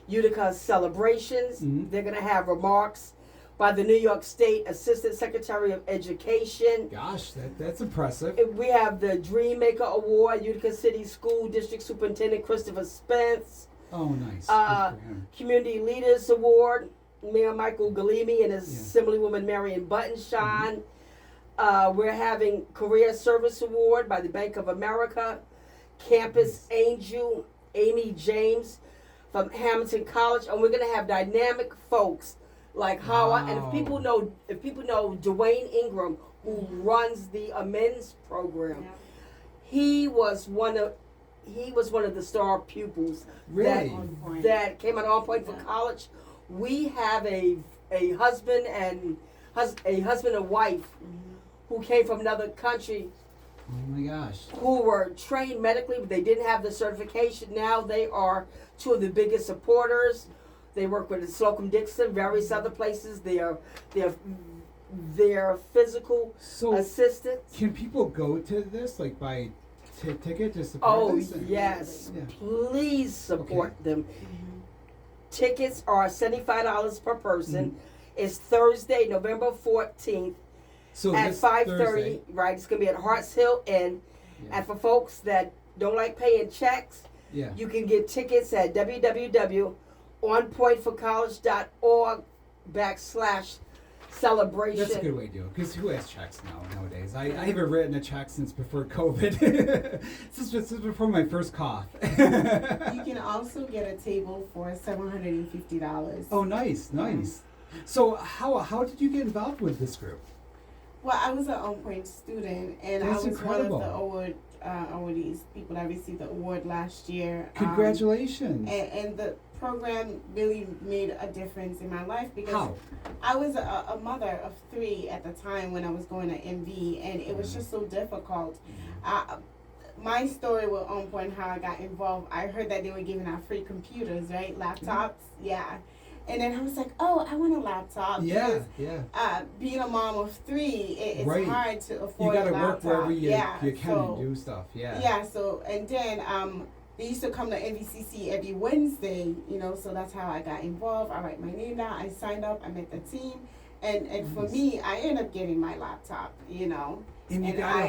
Utica celebrations. They're going to have remarks by the New York State Assistant Secretary of Education. Gosh, that's impressive. We have the Dreammaker Award, Utica City School District Superintendent Christopher Spence. Oh, nice. Good for him. Community Leaders Award, Mayor Michael Galimi and Assemblywoman Marion Buttonshine. We're having Career Service Award by the Bank of America. Campus Angel, Amy James from Hamilton College. And we're going to have dynamic folks like Hawa. And if people know Dwayne Ingram, who runs the amends program, he was one of the star pupils that came out On Point for College. We have a husband and wife who came from another country. Oh my gosh. Who were trained medically, but they didn't have the certification. Now they are two of the biggest supporters. They work with Slocum Dixon, various other places. They're physical assistants. Can people go to this, like buy ticket to support this? Yes. Please support them. Tickets are $75 per person. It's Thursday, November 14th at 5:30. Right, it's gonna be at Harts Hill Inn. And for folks that don't like paying checks, you can get tickets at www.onpointforcollege.org/celebration. That's a good way to do it, because who has checks nowadays? I haven't written a check since before COVID. Since before my first cough. You can also get a table for $750. Oh, nice. So how did you get involved with this group? Well, I was an On Point student, and That's I was incredible. one of the awardees, people that received the award last year. Congratulations. And the program really made a difference in my life because How? I was a mother of 3 at the time when I was going to MV, and it was just so difficult. My story with On Point, how I got involved, I heard that they were giving out free computers, right? Laptops, And then I was like, oh, I want a laptop. Because, being a mom of 3, it's hard to afford a laptop. You gotta work wherever you can and do stuff. So, and then they used to come to NVCC every Wednesday, so that's how I got involved. I write my name down, I signed up, I met the team. And for me, I ended up getting my laptop, And you got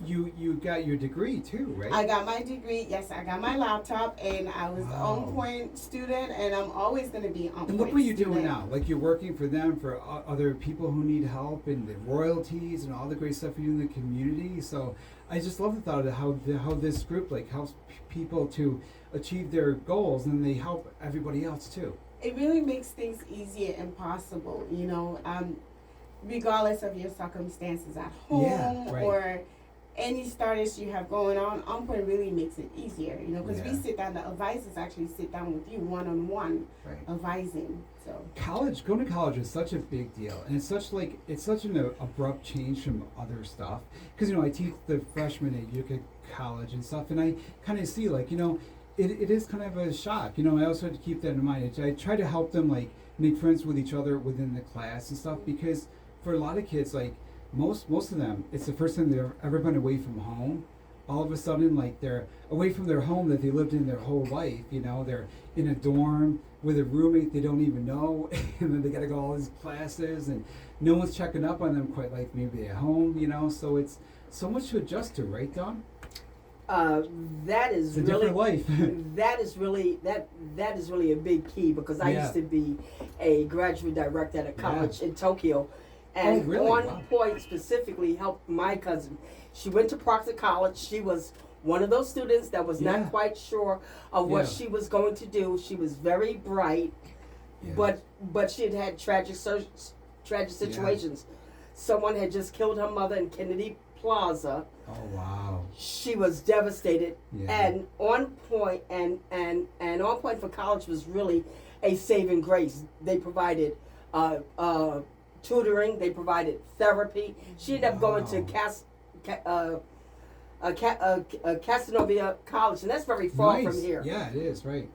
you got your degree too, right? I got my degree, yes, I got my laptop, and I was an On Point student, and I'm always going to be an On Point And look what you're student. doing now. Like, you're working for them, for other people who need help, and the royalties and all the great stuff you do in the community. So I just love the thought of how this group helps people to achieve their goals, and they help everybody else too. It really makes things easier and possible, regardless of your circumstances at home or any status you have going on. On Point really makes it easier, because we sit down, the advisors actually sit down with you one-on-one advising. So going to college is such a big deal, and it's such an abrupt change from other stuff. Because I teach the freshmen at Utica College and stuff, and I kind of see it is kind of a shock. I also have to keep that in mind. I try to help them make friends with each other within the class and stuff, because for a lot of kids, most of them, it's the first time they've ever been away from home. All of a sudden, they're away from their home that they lived in their whole life. They're in a dorm with a roommate they don't even know, and then they got to go all these classes, and no one's checking up on them quite like maybe at home. So it's so much to adjust to, right, Dawn? That is it's a really different life. that is really a big key, because I used to be a graduate director at a college in Tokyo, and On Point specifically helped my cousin. She went to Proctor College. She was one of those students that was not quite sure of what she was going to do. She was very bright, but she had tragic tragic situations. Someone had just killed her mother in Kennedy Plaza. Oh wow. She was devastated, Yeah. and on point, and on point for college was really a saving grace. They provided tutoring, they provided therapy. She ended up going to Casanova College, and that's very far Nice. from here. Yeah, it is, right.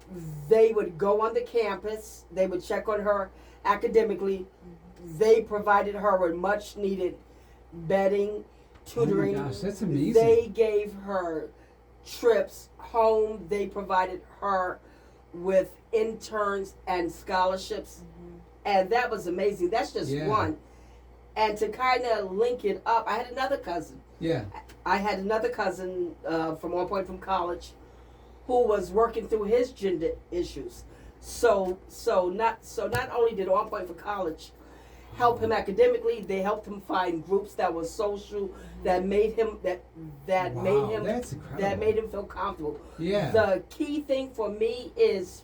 They would go on the campus, they would check on her academically. They provided her with much needed bedding, tutoring. Oh my gosh, that's amazing. They gave her trips home. They provided her with interns and scholarships. And that was amazing. That's just one. And to kind of link it up, I had another cousin. Yeah. I had another cousin from one point from college who was working through his gender issues. So not only did On Point for College help him academically, they helped him find groups that were social, that made him Wow, that's incredible. that made him feel comfortable. Yeah. The key thing for me is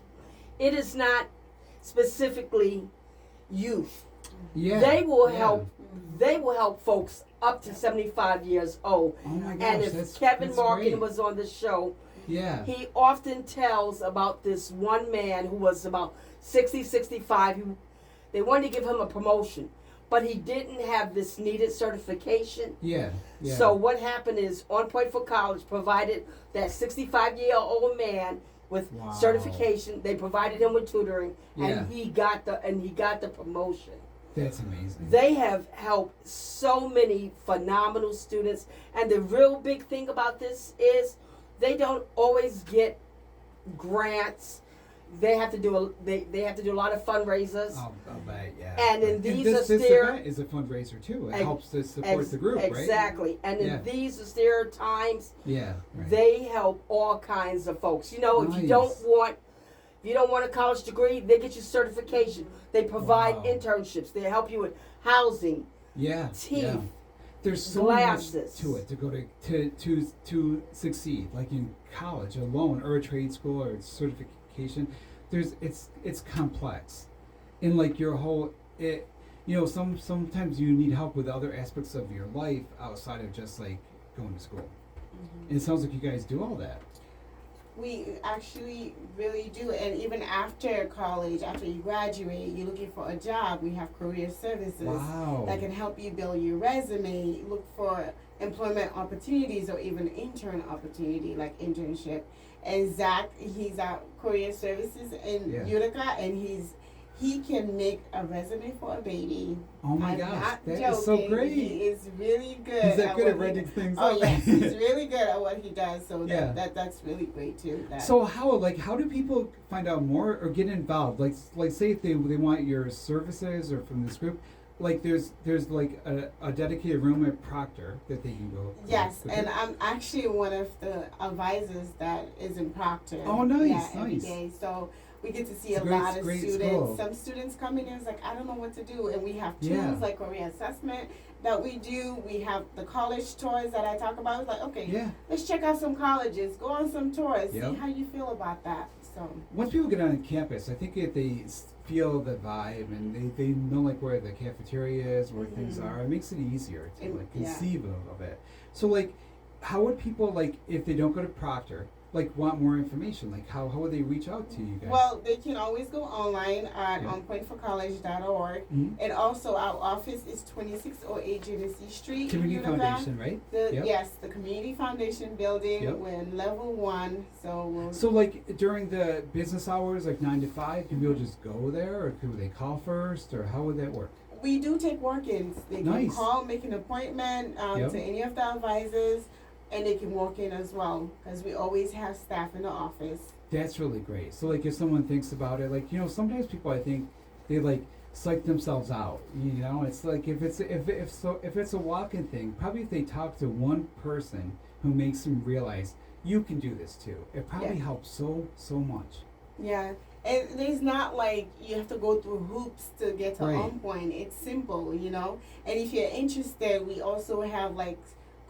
it is not specifically youth. Yeah. They will yeah. help. They will help folks up to 75 years old. Oh my gosh, And if that's Kevin that's Markin great. was on the show, Yeah. he often tells about this one man who was about 60, 65. They wanted to give him a promotion, but he didn't have this needed certification. Yeah. Yeah. So what happened is On Point for College provided that 65-year-old man with Wow. certification. They provided him with tutoring, Yeah. and he got the promotion. That's amazing. They have helped so many phenomenal students, and the real big thing about this is they don't always get grants. They have to do they have to do a lot of fundraisers. I'll bet, yeah. And in these this austere- event is a fundraiser too. It Ex- helps to support the group, right? Exactly. And in Yeah. these austere times, Yeah. Right. they help all kinds of folks. You know, if you Nice. don't want a college degree, they get you certification. They provide Wow. internships. They help you with housing, Yeah. teeth, Yeah. There's so glasses. much to it to go to succeed, like in college alone, or a trade school, or certification. It's complex, and like your whole sometimes you need help with other aspects of your life outside of just like going to school. And it sounds like you guys do all that. We actually really do, and even after college, after you graduate, you're looking for a job, we have career services Wow. that can help you build your resume, look for employment opportunities or even intern opportunity like internship. And Zach, he's at career services in Yeah. Utica, and he can make a resume for a baby. Oh my I'm gosh, not that joking. is so great. He is really good. He's that good at what he- writing things Oh up. yes, he's really good at what he does. So Yeah. that's really great too. So how do people find out more or get involved? Like say if they want your services or from this group, like there's like a dedicated room at Proctor that they can go. Yes, go and to? I'm actually one of the advisors that is in Proctor. Oh, nice, Yeah, every nice. day. So we get to see It's a a great- lot of great students. school. Some students come in and it's like, I don't know what to do, and we have tools Yeah. like career assessment that we do. We have the college tours that I talk about. It's like, okay, Yeah. let's check out some colleges, go on some tours, Yep. see how you feel about that. So Once people get on campus, I think if they feel the vibe and they know like where the cafeteria is, where things Mhm. are, it makes it easier to And- like yeah. conceive of it. So like, how would people like if they don't go to Proctor, like want more information? Like how would they reach out to you guys? well, they can always go online at Yeah. onpointforcollege.org. Mhm. And also our office is 2608 Genesee Street. Community Utica. Foundation, right? Yep. Yes, the Community Foundation building. Yep. We're in level 1, so we'll. So like during the business hours, like 9 to 5, can people just go there, or could they call first, or how would that work? We do take walk-ins. They can Nice. call, make an appointment Yep. to any of the advisors, and they can walk in as well, because we always have staff in the office. That's really great. So like if someone thinks about it, like sometimes people I think they like psych themselves out. It's like if it's a walk-in thing, probably if they talk to one person who makes them realize you can do this too, it probably Yeah. helps so much. Yeah, and it's not like you have to go through hoops to get to Right. On Point. It's simple, And if you're interested, we also have like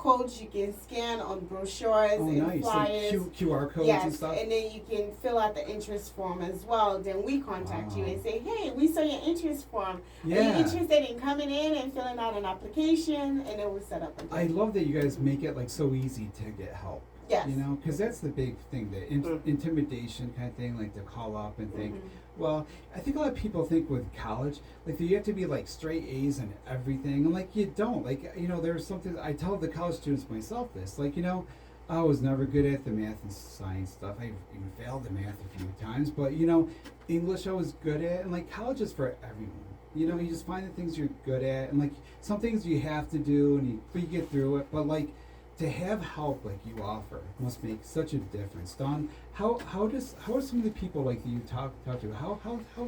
codes you can scan on brochures Oh, and nice. flyers. Like QR codes Yes, and stuff. and then you can fill out the interest form as well. Then we contact you Wow. and say, hey, we saw your interest form. Are you Yeah. interested in coming in and filling out an application? And then we set up a I love that you guys make it like so easy to get help. Yes. You know, because that's the big thing, the intimidation kind of thing, like to call up and think. Well, I think a lot of people think with college, like you have to be like straight A's and everything, and like you don't. Like, you know, there's something I tell the college students myself this, like, you know, I was never good at the math and science stuff. I even failed the math a few times, but you know, English I was good at, and like college is for everyone. You know, you just find the things you're good at, and like some things you have to do, and you get through it. But like to have help like you offer must make such a difference. Don, how are some of the people like that you talk to? How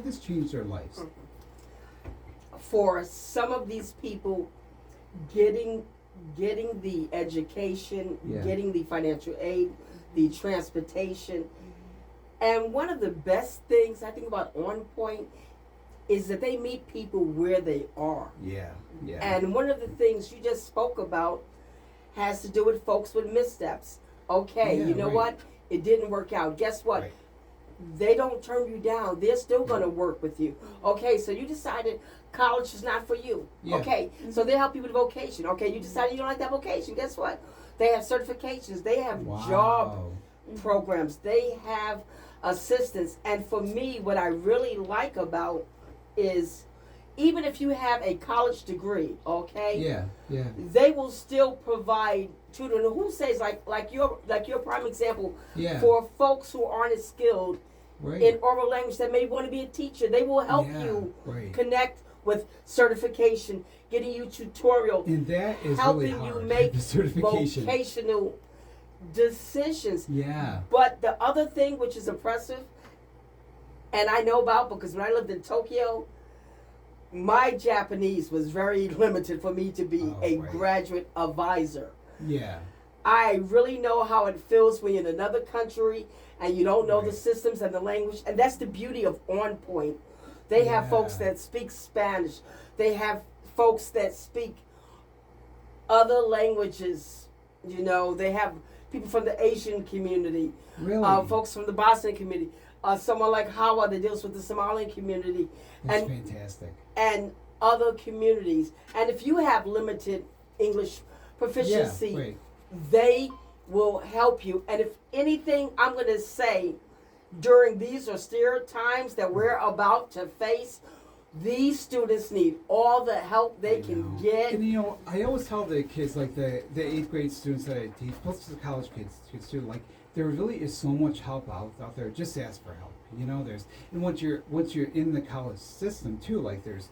this changed their lives? For some of these people, getting the education, Yeah. getting the financial aid, the transportation, and one of the best things I think about On Point is that they meet people where they are. Yeah. And one of the things you just spoke about has to do with folks with missteps. Okay, Yeah, you know right. what? It didn't work out. Guess what? Right. They don't turn you down. They're still going to work with you. Okay, so you decided college is not for you. Yeah. Okay, so they help you with vocation. Okay, you decided you don't like that vocation. Guess what? They have certifications. They have job Wow. programs. They have assistance. And for me, what I really like about is even if you have a college degree, okay? Yeah. They will still provide tutoring. Who says like your prime example Yeah. for folks who aren't as skilled Right. in oral language that may want to be a teacher. They will help Yeah, you right. connect with certification, getting you tutorial, And that is helping really you hard. make the certification. vocational decisions. Yeah. But the other thing which is oppressive, and I know about because when I lived in Tokyo, my Japanese was very limited for me to be a Right. graduate advisor. Yeah. I really know how it feels when you're in another country and you don't know the Right. systems and the language. And that's the beauty of On Point. They have folks Yeah. that speak Spanish. They have folks that speak other languages. You know, they have people from the Asian community, Really. folks from the Bosnian community, someone like Hawa that deals with the Somalian community, That's and fantastic. and other communities. And if you have limited English proficiency, Yeah. Right. they will help you. And if anything, I'm going to say during these austere times that we're about to face, these students need all the help they I can know. get. And you know, I always tell the kids, like the 8th grade students that I teach, plus the college kids too, like there really is so much help out there. Just ask for help. You know, and once you're in the college system too, like there's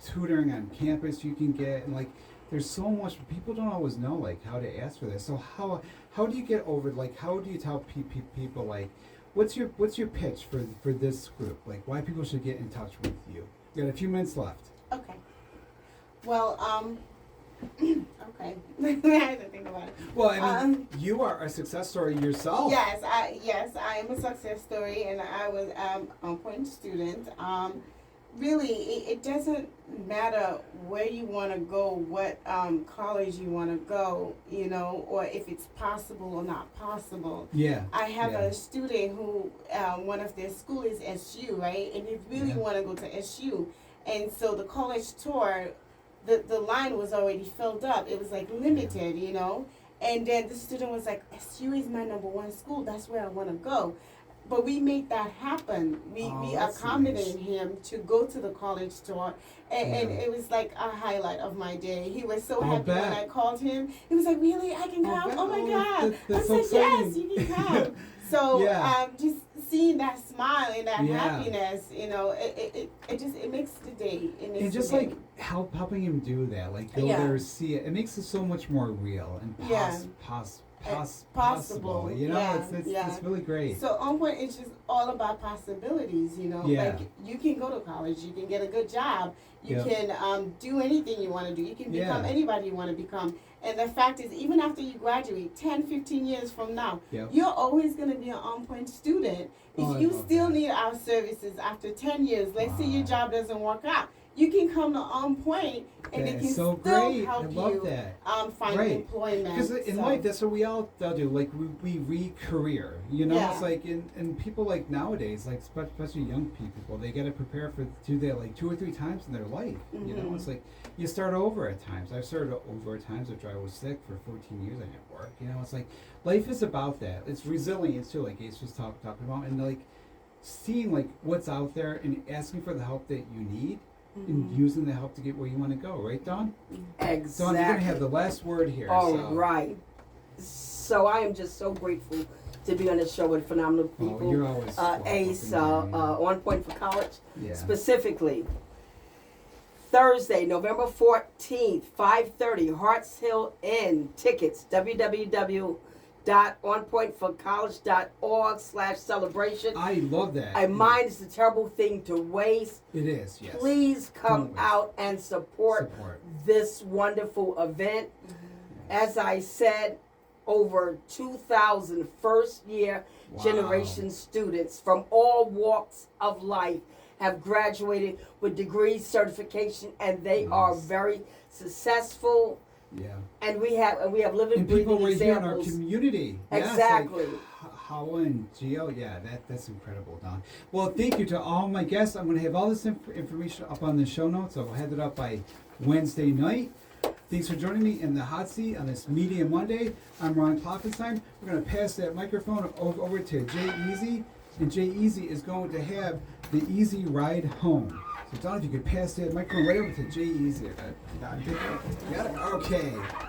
tutoring on campus you can get, and like there's so much. People don't always know like how to ask for this. So how do you get over, like how do you tell people like what's your pitch for this group, like why people should get in touch with you? You got a few minutes left. Okay. Well, okay. I have to think about it. Well, I mean, you are a success story yourself. Yes, I am a success story, and I was On Point student. Really, it doesn't matter where you want to go, what college you want to go, you know, or if it's possible or not possible. Yeah. I have Yeah. a student who one of their school is SU, right, and he really Yeah. want to go to SU, and so the college tour, the line was already filled up. It was like limited, you know, and then the student was like, SU is my #1 school. That's where I want to go. But we made that happen. We That's accommodated nice. him to go to the college tour, and Yeah. it was like a highlight of my day. He was so I'll happy when bet. I called him. He was like, "Really, I can I'll come? bet. Oh my Oh, God!" that's I was so like, "Yes, exciting." you can come." So Yeah. just seeing that smile and that Yeah. happiness, you know, it makes the day. It makes And just the day. like helping him do that, like go Yeah. there, see it. It makes it so much more real and Yeah. possible. You know, Yeah, it's yeah. really great. So On Point is just all about possibilities, you know. Yeah. Like you can go to college, you can get a good job, you Yep. can do anything you want to do. You can become Yeah. anybody you want to become. And the fact is, even after you graduate, 10, 15 years from now, Yep. you're always going to be an On Point student. If Oh, I you love still that. need our services after 10 years, let's say your Wow. job doesn't work out, you can come to On Point and it That can is so still great. help I love you that. find Right. employment. Because in So, life, that's what we all do. Like we read career. You know, Yeah. it's like and people like nowadays, like especially young people, they got to prepare for do that like 2 or 3 times in their life. You know, Mhm. it's like you start over at times. I've started over at times after I was sick for 14 years. I didn't work. You know, it's like life is about that. It's resilience too, like Ace was talking about, and like seeing like what's out there and asking for the help that you need. And using the help to get where you want to go, right, Dawn? Exactly. Dawn, you're gonna have the last word here. All so. right. So I am just so grateful to be on this show with phenomenal people. Oh, you're always welcome, Ace, Mary. On Point for College, Yeah. specifically. Thursday, November 14th, 5:30, Harts Hill Inn. Tickets, www.onpointforcollege.org/celebration. I love that. A mind is a terrible thing to waste. It is, yes. Please come Don't waste. out and support this wonderful event. As I said, over 2,000 first-year Wow. generation students from all walks of life have graduated with degrees, certification, and they are Nice. very successful. Yeah. And we have living, And people breathing right here in our examples. community. Exactly. Yes, like Hawa and Gio. Yeah, that's incredible, Don. Well, thank you to all my guests. I'm going to have all this information up on the show notes. I'll have it up by Wednesday night. Thanks for joining me in the hot seat on this Media Monday. I'm Ron Klopfenstein. We're going to pass that microphone over to Jay Easy, and Jay Easy is going to have the Easy Ride Home. So, Don, if you could pass that microphone right over to Jay Easy. Got it? Okay.